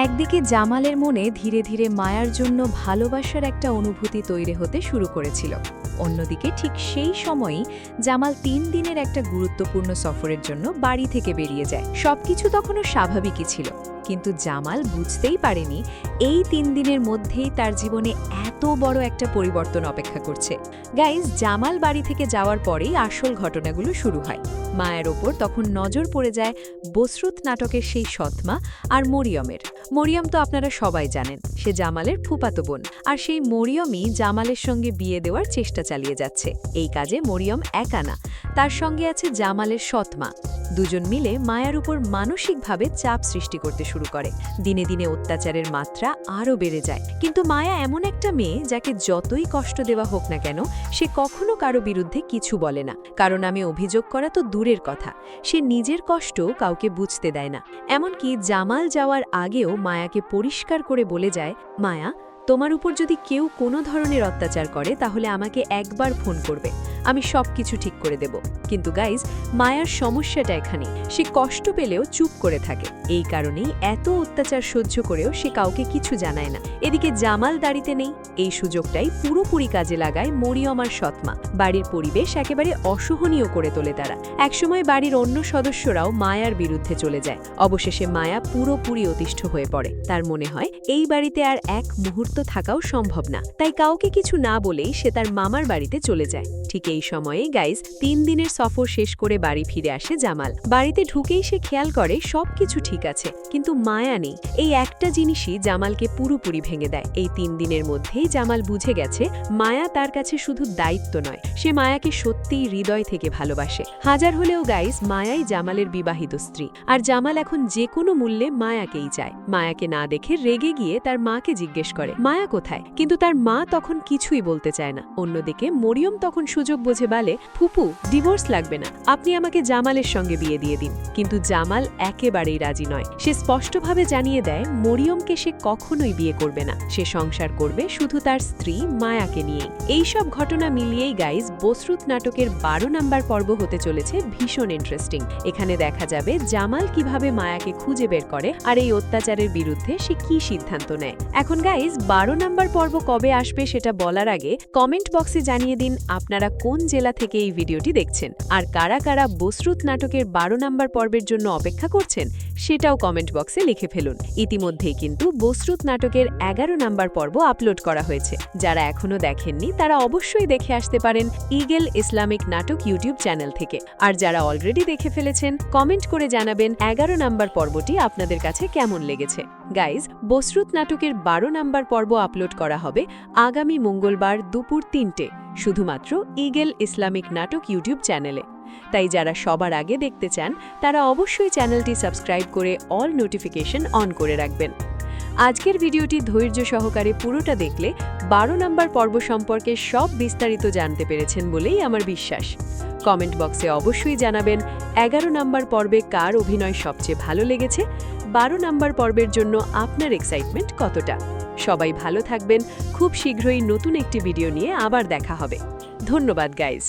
একদিকে জামালের মনে ধীরে ধীরে মায়ার জন্য ভালোবাসার একটা অনুভূতি তৈরি হতে শুরু করেছিল। অন্যদিকে ঠিক সেই সময়ই জামাল ৩ দিনের একটা গুরুত্বপূর্ণ সফরের জন্য বাড়ি থেকে বেরিয়ে যায়। সবকিছু তখনও স্বাভাবিকই ছিল, কিন্তু জামাল বুঝতেই পারেনি এই ৩ দিনের মধ্যেই তার জীবনে এত বড় একটা পরিবর্তন অপেক্ষা করছে। গাইজ, জামাল বাড়ি থেকে যাওয়ার পরেই আসল ঘটনাগুলো শুরু হয়। মায়ের ওপর তখন নজর পড়ে যায় বসরুত নাটকের সেই সৎমা আর মরিয়মের। মরিয়ম তো আপনারা সবাই জানেন, সে জামালের ফুফাতো বোন, আর সেই মরিয়মই জামালের সঙ্গে বিয়ে দেওয়ার চেষ্টা চালিয়ে যাচ্ছে। এই কাজে মরিয়ম একা না, তার সঙ্গে আছে জামালের সৎমা। দুজন মিলে মায়ার উপর মানসিকভাবে চাপ সৃষ্টি করতে শুরু করে। দিনে দিনে অত্যাচারের মাত্রা আরও বেড়ে যায়। কিন্তু মায়া এমন একটা মেয়ে যাকে যতই কষ্ট দেওয়া হোক না কেন, সে কখনো কারো বিরুদ্ধে কিছু বলে না। কারণ আমি অভিযোগ করা তো দূরের কথা, সে নিজের কষ্ট কাউকে বুঝতে দেয় না। এমনকি জামাল যাওয়ার আগেও মায়াকে পরিষ্কার করে বলে যায়, মায়া, তোমার উপর যদি কেউ কোনো ধরনের অত্যাচার করে তাহলে আমাকে একবার ফোন করবে, আমি সব কিছু ঠিক করে দেব। কিন্তু গাইজ, মায়ার সমস্যাটা এখানে, সে কষ্ট পেলেও চুপ করে থাকে। এই কারণেই এত অত্যাচার সহ্য করেও সে কাউকে কিছু জানায় না। এদিকে জামাল দাঁড়িতে নেই, এই সুযোগটাই পুরোপুরি কাজে লাগায় মরিয়ম আর সৎমা। বাড়ির পরিবেশ একেবারে অসহনীয় করে তোলে তারা। একসময় বাড়ির অন্য সদস্যরাও মায়ার বিরুদ্ধে চলে যায়। অবশেষে মায়া পুরোপুরি অতিষ্ঠ হয়ে পড়ে। তার মনে হয় এই বাড়িতে আর এক মুহূর্ত থাকাও সম্ভব না। তাই কাউকে কিছু না বলেই সে তার মামার বাড়িতে চলে যায়। ঠিক এই সময়ে গাইজ ৩ দিনের সফর শেষ করে বাড়ি ফিরে আসে জামাল। বাড়িতে ঢুকেই সে খেয়াল করে সবকিছু ঠিক আছে, কিন্তু মায়া নেই। এই একটা জিনিসই জামালকে পুরোপুরি ভেঙে দেয়। এই ৩ দিনের মধ্যেই জামাল বুঝে গেছে মায়া তার কাছে শুধু দায়িত্ব নয়, সে মায়াকে সত্যিই হৃদয় থেকে ভালোবাসে। হাজার হলেও গাইজ, মায়াই জামালের বিবাহিত স্ত্রী, আর জামাল এখন যে কোনো মূল্যে মায়াকেই চায়। মায়াকে না দেখে রেগে গিয়ে তার মাকে জিজ্ঞেস করে মায়া কোথায়, কিন্তু তার মা তখন কিছুই বলতে চায় না। অন্যদিকে মরিয়ম তখন সুযোগ বুঝে বলে, ফুপু, ডিভোর্স লাগবে না, আপনি আমাকে জামালের সঙ্গে বিয়ে দিয়ে দিন। কিন্তু জামাল একেবারেই রাজি নয়। সে স্পষ্টভাবে জানিয়ে দেয় মরিয়মকে সে কখনোই বিয়ে করবে না, সে সংসার করবে শুধু তার স্ত্রী মায়াকে নিয়ে। এইসব ঘটনা মিলিয়েই গাইজ বসরুত নাটকের ১২ নাম্বার পর্ব হতে চলেছে ভীষণ ইন্টারেস্টিং। এখানে দেখা যাবে জামাল কিভাবে মায়াকে খুঁজে বের করে আর এই অত্যাচারের বিরুদ্ধে সে কি সিদ্ধান্ত নেয়। এখন গাইজ ১২ নাম্বার পর্ব কবে আসবে সেটা বলার আগে কমেন্ট বক্সে জানিয়ে দিন আপনারা কোন জেলা থেকে এই ভিডিওটি দেখছেন, আর কারা কারা বসরুত নাটকের ১২ নাম্বার পর্বের জন্য অপেক্ষা করছেন সেটাও কমেন্ট বক্সে লিখে ফেলুন। ইতিমধ্যেই কিন্তু বসরুত নাটকের ১১ নাম্বার পর্ব আপলোড করা হয়েছে। যারা এখনো দেখেননি তারা অবশ্যই দেখে আসতে পারেন ইগল ইসলামিক নাটক ইউটিউব চ্যানেল থেকে। আর যারা অলরেডি দেখে ফেলেছেন কমেন্ট করে জানাবেন ১১ নাম্বার পর্বটি আপনাদের কাছে কেমন লেগেছে। গাইজ, বসরুত নাটকের ১২ নাম্বার পর্ব আপলোড করা হবে আগামী মঙ্গলবার দুপুর ৩টে, শুধুমাত্র ইগল ইসলামিক নাটক ইউটিউব চ্যানেলে। তাই যারা সবার আগে দেখতে চান তারা অবশ্যই চ্যানেলটি সাবস্ক্রাইব করে অল নোটিফিকেশন অন করে রাখবেন। আজকের ভিডিওটি ধৈর্য সহকারে পুরোটা দেখলে ১২ নাম্বার পর্ব সম্পর্কে সব বিস্তারিত জানতে পেরেছেন বলেই আমার বিশ্বাস। কমেন্ট বক্সে অবশ্যই জানাবেন ১১ নাম্বার পর্বে কার অভিনয় সবচেয়ে ভালো লেগেছে, ১২ নাম্বার পর্বের জন্য আপনার এক্সাইটমেন্ট কতটা। সবাই ভালো থাকবেন, খুব শীঘ্রই নতুন একটি ভিডিও নিয়ে আবার দেখা হবে। ধন্যবাদ গাইজ।